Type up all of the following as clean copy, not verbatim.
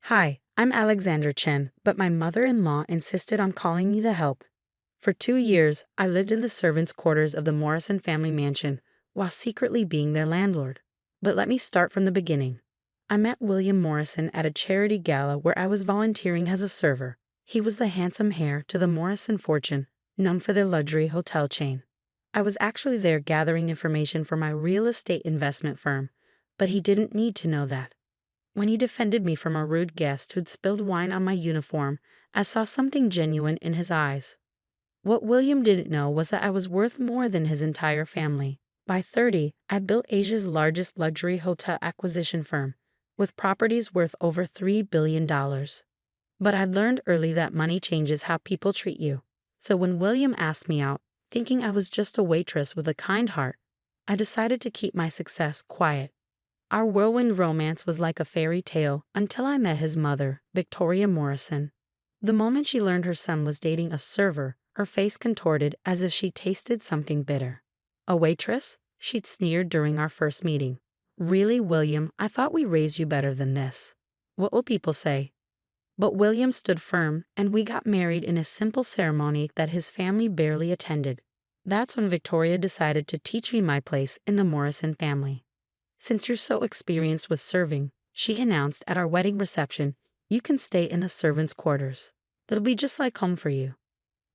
Hi, I'm Alexandra Chen, but my mother-in-law insisted on calling me the help. For 2 years, I lived in the servants' quarters of the Morrison family mansion, while secretly being their landlord. But let me start from the beginning. I met William Morrison at a charity gala where I was volunteering as a server. He was the handsome heir to the Morrison fortune, known for their luxury hotel chain. I was actually there gathering information for my real estate investment firm, but he didn't need to know that. When he defended me from a rude guest who'd spilled wine on my uniform, I saw something genuine in his eyes. What William didn't know was that I was worth more than his entire family. By 30, I built Asia's largest luxury hotel acquisition firm, with properties worth over $3 billion. But I'd learned early that money changes how people treat you. So when William asked me out, thinking I was just a waitress with a kind heart, I decided to keep my success quiet. Our whirlwind romance was like a fairy tale until I met his mother, Victoria Morrison. The moment she learned her son was dating a server, her face contorted as if she tasted something bitter. A waitress? She'd sneered during our first meeting. Really, William, I thought we raised you better than this. What will people say? But William stood firm, and we got married in a simple ceremony that his family barely attended. That's when Victoria decided to teach me my place in the Morrison family. Since you're so experienced with serving, she announced at our wedding reception, you can stay in the servants' quarters. It'll be just like home for you.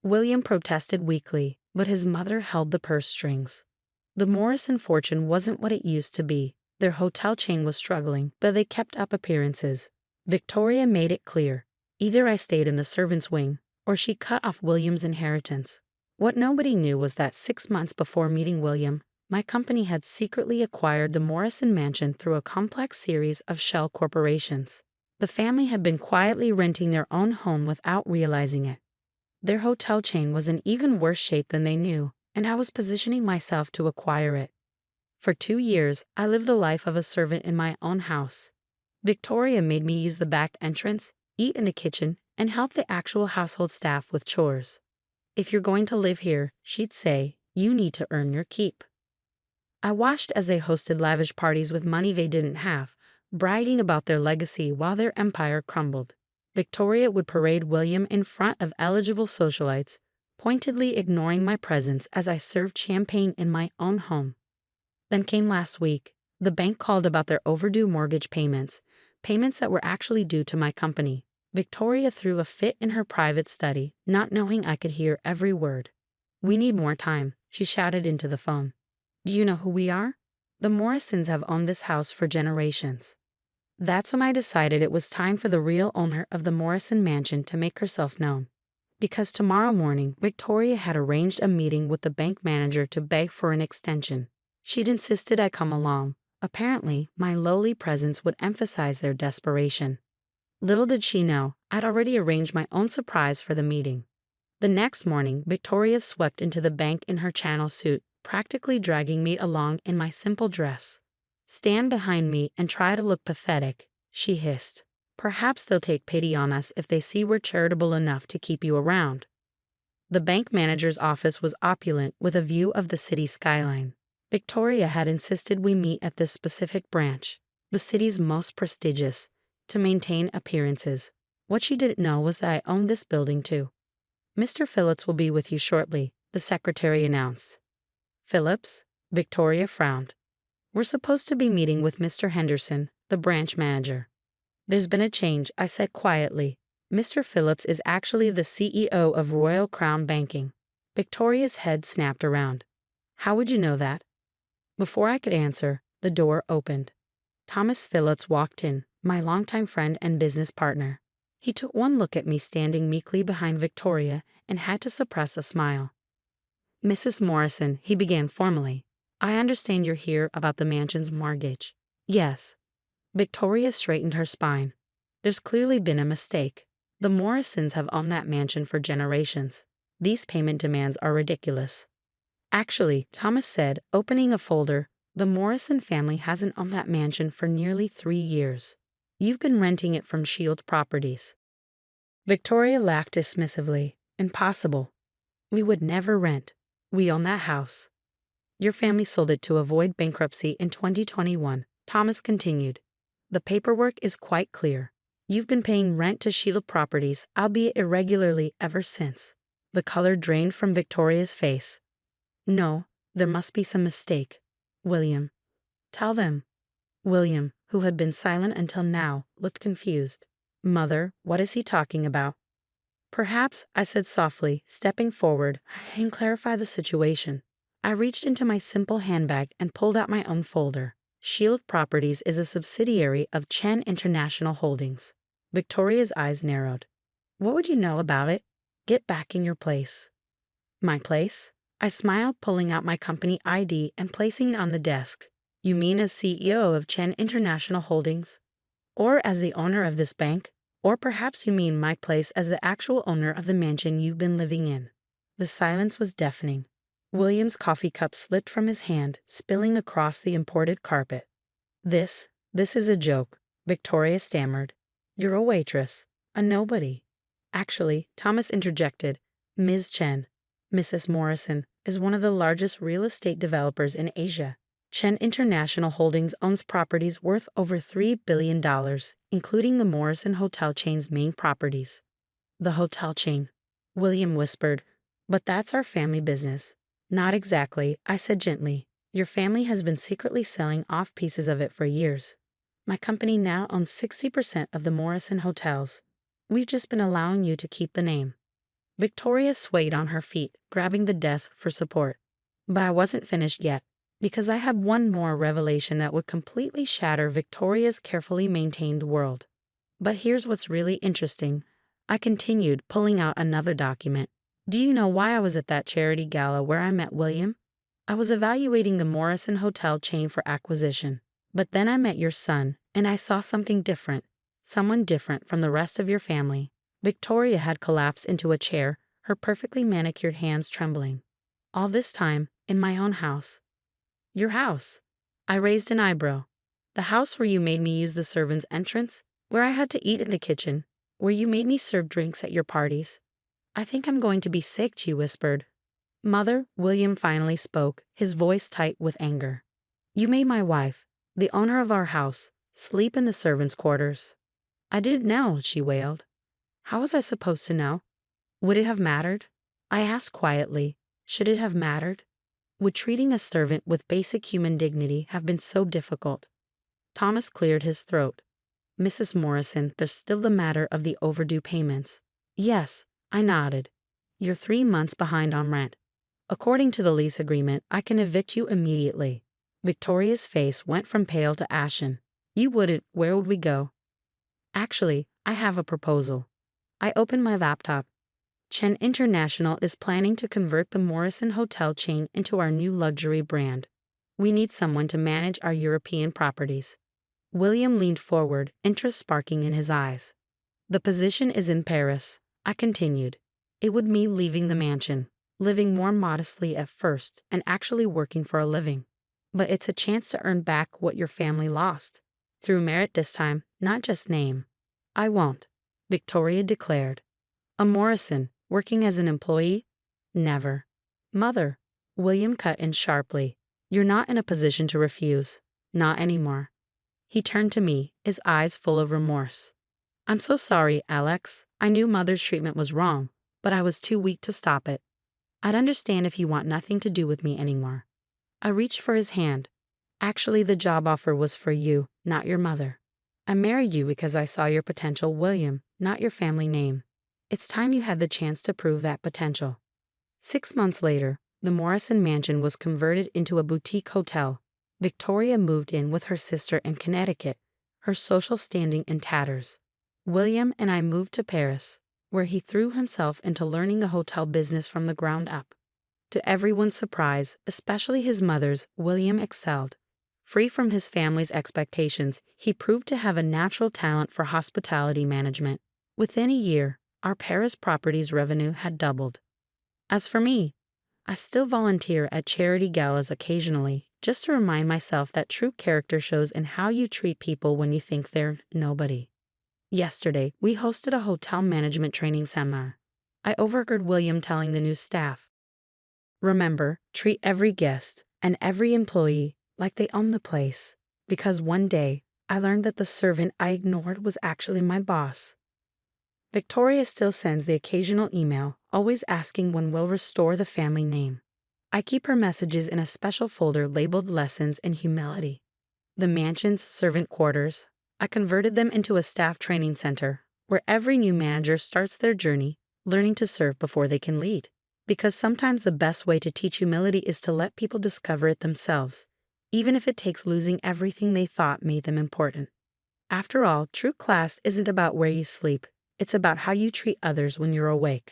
William protested weakly, but his mother held the purse strings. The Morrison fortune wasn't what it used to be. Their hotel chain was struggling, but they kept up appearances. Victoria made it clear. Either I stayed in the servants' wing, or she cut off William's inheritance. What nobody knew was that 6 months before meeting William, my company had secretly acquired the Morrison mansion through a complex series of shell corporations. The family had been quietly renting their own home without realizing it. Their hotel chain was in even worse shape than they knew, and I was positioning myself to acquire it. For 2 years, I lived the life of a servant in my own house. Victoria made me use the back entrance, eat in the kitchen, and help the actual household staff with chores. If you're going to live here, she'd say, you need to earn your keep. I watched as they hosted lavish parties with money they didn't have, bragging about their legacy while their empire crumbled. Victoria would parade William in front of eligible socialites, pointedly ignoring my presence as I served champagne in my own home. Then came last week. The bank called about their overdue mortgage payments that were actually due to my company. Victoria threw a fit in her private study, not knowing I could hear every word. We need more time, she shouted into the phone. Do you know who we are? The Morrisons have owned this house for generations. That's when I decided it was time for the real owner of the Morrison mansion to make herself known. Because tomorrow morning, Victoria had arranged a meeting with the bank manager to beg for an extension. She'd insisted I come along. Apparently, my lowly presence would emphasize their desperation. Little did she know, I'd already arranged my own surprise for the meeting. The next morning, Victoria swept into the bank in her Channel suit, practically dragging me along in my simple dress. Stand behind me and try to look pathetic, she hissed. Perhaps they'll take pity on us if they see we're charitable enough to keep you around. The bank manager's office was opulent with a view of the city skyline. Victoria had insisted we meet at this specific branch, the city's most prestigious, to maintain appearances. What she didn't know was that I owned this building too. Mr. Phillips will be with you shortly, the secretary announced. Phillips? Victoria frowned. We're supposed to be meeting with Mr. Henderson, the branch manager. There's been a change, I said quietly. Mr. Phillips is actually the CEO of Royal Crown Banking. Victoria's head snapped around. How would you know that? Before I could answer, the door opened. Thomas Phillips walked in, my longtime friend and business partner. He took one look at me standing meekly behind Victoria and had to suppress a smile. Mrs. Morrison, he began formally. I understand you're here about the mansion's mortgage. Yes. Victoria straightened her spine. There's clearly been a mistake. The Morrisons have owned that mansion for generations. These payment demands are ridiculous. Actually, Thomas said, opening a folder, the Morrison family hasn't owned that mansion for nearly 3 years. You've been renting it from Shield Properties. Victoria laughed dismissively. Impossible. We would never rent. We own that house. Your family sold it to avoid bankruptcy in 2021, Thomas continued. The paperwork is quite clear. You've been paying rent to Sheila Properties, albeit irregularly, ever since. The color drained from Victoria's face. No, there must be some mistake. William. Tell them. William, who had been silent until now, looked confused. Mother, what is he talking about? Perhaps, I said softly, stepping forward, I can clarify the situation. I reached into my simple handbag and pulled out my own folder. Sheila Properties is a subsidiary of Chen International Holdings. Victoria's eyes narrowed. What would you know about it? Get back in your place. My place? I smiled, pulling out my company ID and placing it on the desk. You mean as CEO of Chen International Holdings? Or as the owner of this bank? Or perhaps you mean my place as the actual owner of the mansion you've been living in? The silence was deafening. William's coffee cup slipped from his hand, spilling across the imported carpet. This is a joke, Victoria stammered. You're a waitress, a nobody. Actually, Thomas interjected, Ms. Chen, Mrs. Morrison, is one of the largest real estate developers in Asia. Chen International Holdings owns properties worth over $3 billion, including the Morrison hotel chain's main properties. The hotel chain, William whispered, but that's our family business. Not exactly, I said gently. Your family has been secretly selling off pieces of it for years. My company now owns 60% of the Morrison hotels. We've just been allowing you to keep the name. Victoria swayed on her feet, grabbing the desk for support. But I wasn't finished yet, because I had one more revelation that would completely shatter Victoria's carefully maintained world. But here's what's really interesting. I continued, pulling out another document. Do you know why I was at that charity gala where I met William? I was evaluating the Morrison hotel chain for acquisition. But then I met your son, and I saw something different. Someone different from the rest of your family. Victoria had collapsed into a chair, her perfectly manicured hands trembling. All this time, in my own house. Your house. I raised an eyebrow. The house where you made me use the servants' entrance, where I had to eat in the kitchen, where you made me serve drinks at your parties. I think I'm going to be sick, she whispered. Mother, William finally spoke, his voice tight with anger. You made my wife, the owner of our house, sleep in the servants' quarters. I didn't know, she wailed. How was I supposed to know? Would it have mattered? I asked quietly. Should it have mattered? Would treating a servant with basic human dignity have been so difficult? Thomas cleared his throat. Mrs. Morrison, there's still the matter of the overdue payments. Yes, I nodded. You're 3 months behind on rent. According to the lease agreement, I can evict you immediately. Victoria's face went from pale to ashen. You wouldn't, where would we go? Actually, I have a proposal. I opened my laptop. Chen International is planning to convert the Morrison hotel chain into our new luxury brand. We need someone to manage our European properties. William leaned forward, interest sparking in his eyes. The position is in Paris, I continued. It would mean leaving the mansion, living more modestly at first, and actually working for a living. But it's a chance to earn back what your family lost. Through merit this time, not just name. I won't, Victoria declared. A Morrison, working as an employee? Never. Mother, William cut in sharply. You're not in a position to refuse. Not anymore. He turned to me, his eyes full of remorse. I'm so sorry, Alex. I knew Mother's treatment was wrong, but I was too weak to stop it. I'd understand if you want nothing to do with me anymore. I reached for his hand. Actually, the job offer was for you, not your mother. I married you because I saw your potential, William, not your family name. It's time you had the chance to prove that potential. 6 months later, the Morrison mansion was converted into a boutique hotel. Victoria moved in with her sister in Connecticut, her social standing in tatters. William and I moved to Paris, where he threw himself into learning the hotel business from the ground up. To everyone's surprise, especially his mother's, William excelled. Free from his family's expectations, he proved to have a natural talent for hospitality management. Within a year, our Paris properties revenue had doubled. As for me, I still volunteer at charity galas occasionally, just to remind myself that true character shows in how you treat people when you think they're nobody. Yesterday, we hosted a hotel management training seminar. I overheard William telling the new staff, remember, treat every guest and every employee like they own the place, because one day I learned that the servant I ignored was actually my boss. Victoria still sends the occasional email, always asking when we'll restore the family name. I keep her messages in a special folder labeled Lessons in Humility. The mansion's servant quarters, I converted them into a staff training center, where every new manager starts their journey learning to serve before they can lead. Because sometimes the best way to teach humility is to let people discover it themselves, even if it takes losing everything they thought made them important. After all, true class isn't about where you sleep, it's about how you treat others when you're awake.